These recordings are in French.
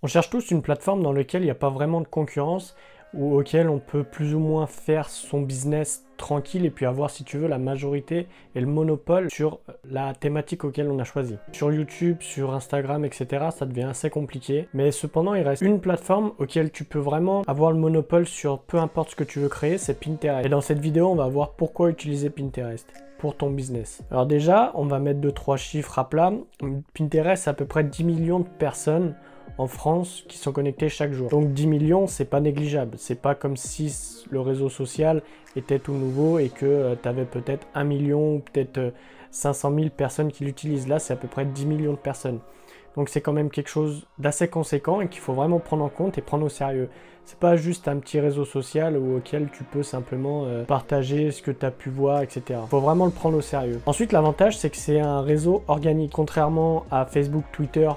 On cherche tous une plateforme dans laquelle il n'y a pas vraiment de concurrence ou auquel on peut plus ou moins faire son business tranquille et puis avoir, si tu veux, la majorité et le monopole sur la thématique auquel on a choisi. Sur YouTube, sur Instagram, etc., ça devient assez compliqué. Mais cependant, il reste une plateforme auquel tu peux vraiment avoir le monopole sur peu importe ce que tu veux créer, c'est Pinterest. Et dans cette vidéo, on va voir pourquoi utiliser Pinterest pour ton business. Alors déjà, on va mettre 2-3 chiffres à plat. Pinterest, c'est à peu près 10 millions de personnes en France qui sont connectés chaque jour. Donc 10 millions, c'est pas négligeable. C'est pas comme si le réseau social était tout nouveau et que tu avais peut-être 1 million ou peut-être 500 000 personnes qui l'utilisent. Là, c'est à peu près 10 millions de personnes. Donc c'est quand même quelque chose d'assez conséquent et qu'il faut vraiment prendre en compte et prendre au sérieux. C'est pas juste un petit réseau social auquel tu peux simplement partager ce que tu as pu voir, etc. Il faut vraiment le prendre au sérieux. Ensuite, l'avantage, c'est que c'est un réseau organique. Contrairement à Facebook, Twitter,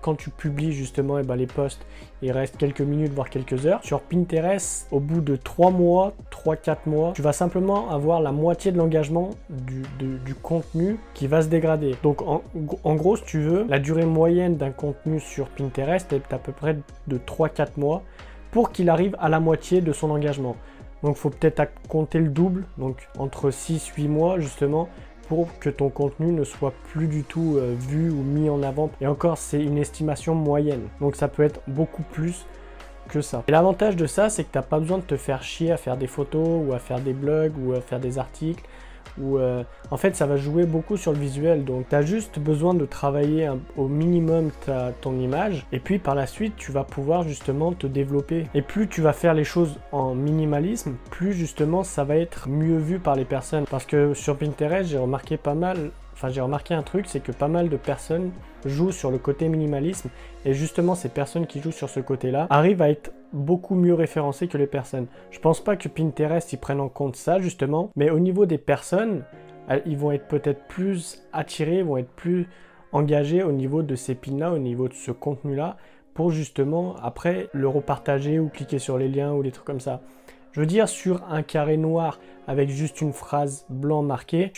quand tu publies justement les posts, il reste quelques minutes, voire quelques heures. Sur Pinterest, au bout de 3 mois, 3-4 mois, tu vas simplement avoir la moitié de l'engagement du contenu qui va se dégrader. Donc en gros, si tu veux, la durée moyenne d'un contenu sur Pinterest est à peu près de 3-4 mois pour qu'il arrive à la moitié de son engagement. Donc il faut peut-être compter le double, donc entre 6-8 mois justement, pour que ton contenu ne soit plus du tout vu ou mis en avant. Et encore, c'est une estimation moyenne. Donc ça peut être beaucoup plus que ça. Et l'avantage de ça, c'est que tu n'as pas besoin de te faire chier à faire des photos ou à faire des blogs ou à faire des articles. En fait, ça va jouer beaucoup sur le visuel. Donc tu as juste besoin de travailler au minimum ton image. Et puis par la suite, tu vas pouvoir justement te développer. Et plus tu vas faire les choses en minimalisme, plus justement ça va être mieux vu par les personnes. Parce que sur Pinterest, j'ai remarqué un truc, c'est que pas mal de personnes jouent sur le côté minimalisme et justement ces personnes qui jouent sur ce côté-là arrivent à être beaucoup mieux référencées que les personnes. Je pense pas que Pinterest ils prennent en compte ça justement, mais au niveau des personnes, ils vont être peut-être plus attirés, vont être plus engagés au niveau de ces pins-là, au niveau de ce contenu-là, pour justement après le repartager ou cliquer sur les liens ou des trucs comme ça. Je veux dire, sur un carré noir avec juste une phrase blanc marquée,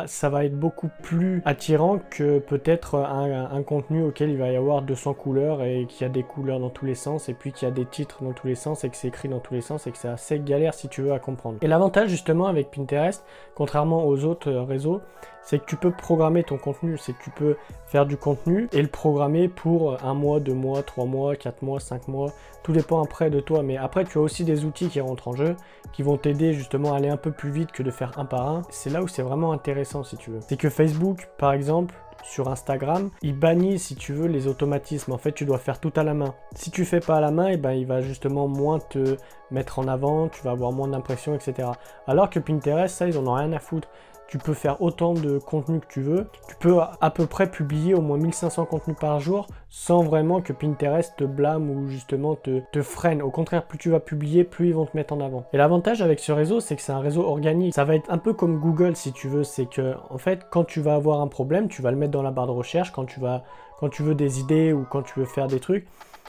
ça va être beaucoup plus attirant que peut-être un contenu auquel il va y avoir 200 couleurs et qu'il y a des couleurs dans tous les sens et puis qu'il y a des titres dans tous les sens et que c'est écrit dans tous les sens et que c'est assez galère si tu veux à comprendre. Et l'avantage justement avec Pinterest, contrairement aux autres réseaux, c'est que tu peux programmer ton contenu, c'est que tu peux faire du contenu et le programmer pour 1 mois, 2 mois, 3 mois, 4 mois, 5 mois, tout dépend après de toi. Mais après, tu as aussi des outils qui rentrent en jeu, qui vont t'aider justement à aller un peu plus vite que de faire un par un. C'est là où c'est vraiment intéressant si tu veux. C'est que Facebook, par exemple, sur Instagram, il bannit si tu veux les automatismes. En fait, tu dois faire tout à la main. Si tu fais pas à la main, il va justement moins te mettre en avant, tu vas avoir moins d'impressions, etc. Alors que Pinterest, ça, ils en ont rien à foutre. Tu peux faire autant de contenu que tu veux. Tu peux à peu près publier au moins 1500 contenus par jour sans vraiment que Pinterest te blâme ou justement te freine. Au contraire, plus tu vas publier, plus ils vont te mettre en avant. Et l'avantage avec ce réseau, c'est que c'est un réseau organique. Ça va être un peu comme Google si tu veux. C'est que en fait, quand tu vas avoir un problème, tu vas le mettre dans la barre de recherche. Quand tu veux des idées ou quand tu veux faire des trucs,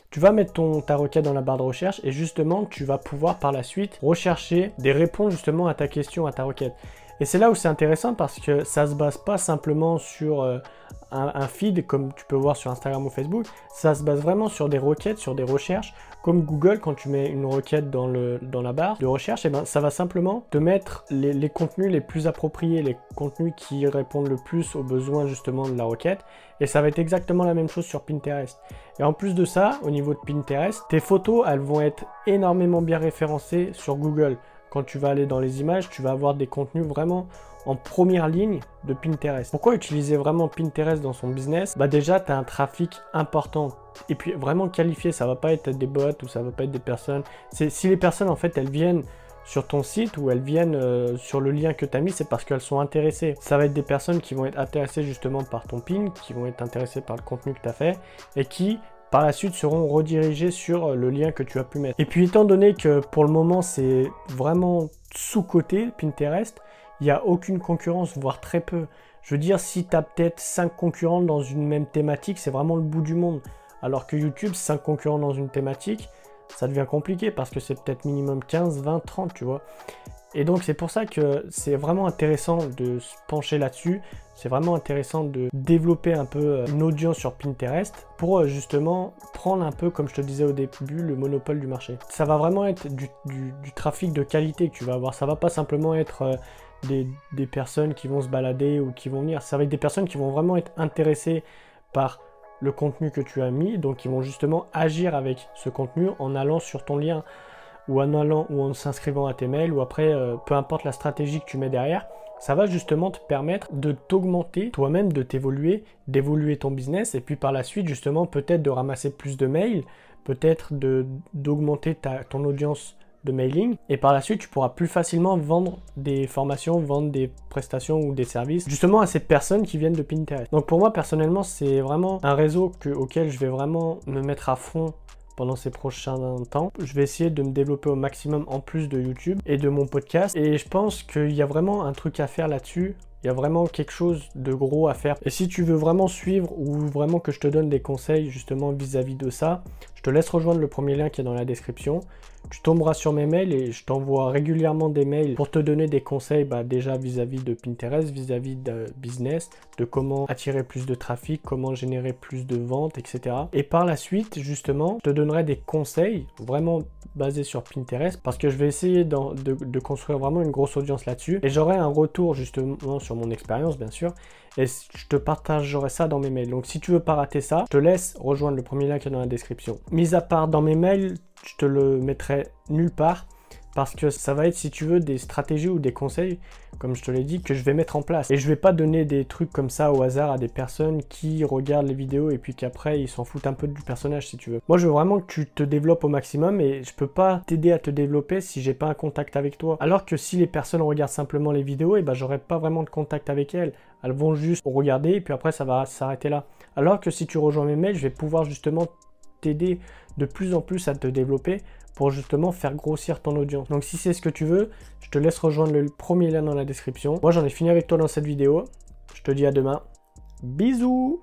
tu vas mettre ta requête dans la barre de recherche et justement, tu vas pouvoir par la suite rechercher des réponses justement à ta question, à ta requête. Et c'est là où c'est intéressant parce que ça se base pas simplement sur un feed comme tu peux voir sur Instagram ou Facebook, ça se base vraiment sur des requêtes, sur des recherches. Comme Google, quand tu mets une requête dans la barre de recherche, ça va simplement te mettre les contenus les plus appropriés, les contenus qui répondent le plus aux besoins justement de la requête. Et ça va être exactement la même chose sur Pinterest. Et en plus de ça, au niveau de Pinterest, tes photos, elles vont être énormément bien référencées sur Google. Quand tu vas aller dans les images, tu vas avoir des contenus vraiment en première ligne de Pinterest. Pourquoi utiliser vraiment Pinterest dans son business? Déjà, tu as un trafic important et puis vraiment qualifié. Ça va pas être des bots ou ça va pas être des personnes. Si les personnes, en fait, elles viennent sur ton site ou elles viennent sur le lien que tu as mis, c'est parce qu'elles sont intéressées. Ça va être des personnes qui vont être intéressées justement par ton pin, qui vont être intéressées par le contenu que tu as fait et qui par la suite seront redirigés sur le lien que tu as pu mettre. Et puis étant donné que pour le moment c'est vraiment sous-coté Pinterest, il n'y a aucune concurrence, voire très peu. Je veux dire, si tu as peut-être 5 concurrents dans une même thématique, c'est vraiment le bout du monde. Alors que YouTube, 5 concurrents dans une thématique, ça devient compliqué parce que c'est peut-être minimum 15, 20, 30, tu vois. Et donc c'est pour ça que c'est vraiment intéressant de se pencher là-dessus. C'est vraiment intéressant de développer un peu une audience sur Pinterest pour justement prendre un peu, comme je te disais au début, le monopole du marché. Ça va vraiment être du trafic de qualité que tu vas avoir. Ça va pas simplement être des personnes qui vont se balader ou qui vont venir. Ça va être des personnes qui vont vraiment être intéressées par le contenu que tu as mis. Donc ils vont justement agir avec ce contenu en allant sur ton lien ou en allant ou en s'inscrivant à tes mails ou après, peu importe la stratégie que tu mets derrière. Ça va justement te permettre de t'augmenter toi-même, de t'évoluer, d'évoluer ton business et puis par la suite justement peut-être de ramasser plus de mails, peut-être d'augmenter ton audience de mailing et par la suite tu pourras plus facilement vendre des formations, vendre des prestations ou des services justement à ces personnes qui viennent de Pinterest. Donc pour moi personnellement c'est vraiment un réseau auquel je vais vraiment me mettre à fond pendant ces prochains temps. Je vais essayer de me développer au maximum en plus de YouTube et de mon podcast. Et je pense qu'il y a vraiment un truc à faire là-dessus. Il y a vraiment quelque chose de gros à faire. Et si tu veux vraiment suivre ou vraiment que je te donne des conseils justement vis-à-vis de ça, je te laisse rejoindre le premier lien qui est dans la description. Tu tomberas sur mes mails et je t'envoie régulièrement des mails pour te donner des conseils déjà vis-à-vis de Pinterest, vis-à-vis de business, de comment attirer plus de trafic, comment générer plus de ventes, etc. Et par la suite, justement, je te donnerai des conseils vraiment basés sur Pinterest parce que je vais essayer de construire vraiment une grosse audience là-dessus et j'aurai un retour justement sur mon expérience, bien sûr. Et je te partagerai ça dans mes mails. Donc si tu veux pas rater ça, je te laisse rejoindre le premier lien qui est dans la description. Mis à part dans mes mails, je te le mettrai nulle part parce que ça va être, si tu veux, des stratégies ou des conseils, comme je te l'ai dit, que je vais mettre en place. Et je vais pas donner des trucs comme ça au hasard à des personnes qui regardent les vidéos et puis qu'après ils s'en foutent un peu du personnage, si tu veux. Moi je veux vraiment que tu te développes au maximum et je peux pas t'aider à te développer si j'ai pas un contact avec toi. Alors que si les personnes regardent simplement les vidéos, et j'aurai pas vraiment de contact avec elles. Elles vont juste regarder et puis après ça va s'arrêter là. Alors que si tu rejoins mes mails, je vais pouvoir justement t'aider de plus en plus à te développer pour justement faire grossir ton audience. Donc si c'est ce que tu veux, je te laisse rejoindre le premier lien dans la description. Moi j'en ai fini avec toi dans cette vidéo. Je te dis à demain. Bisous!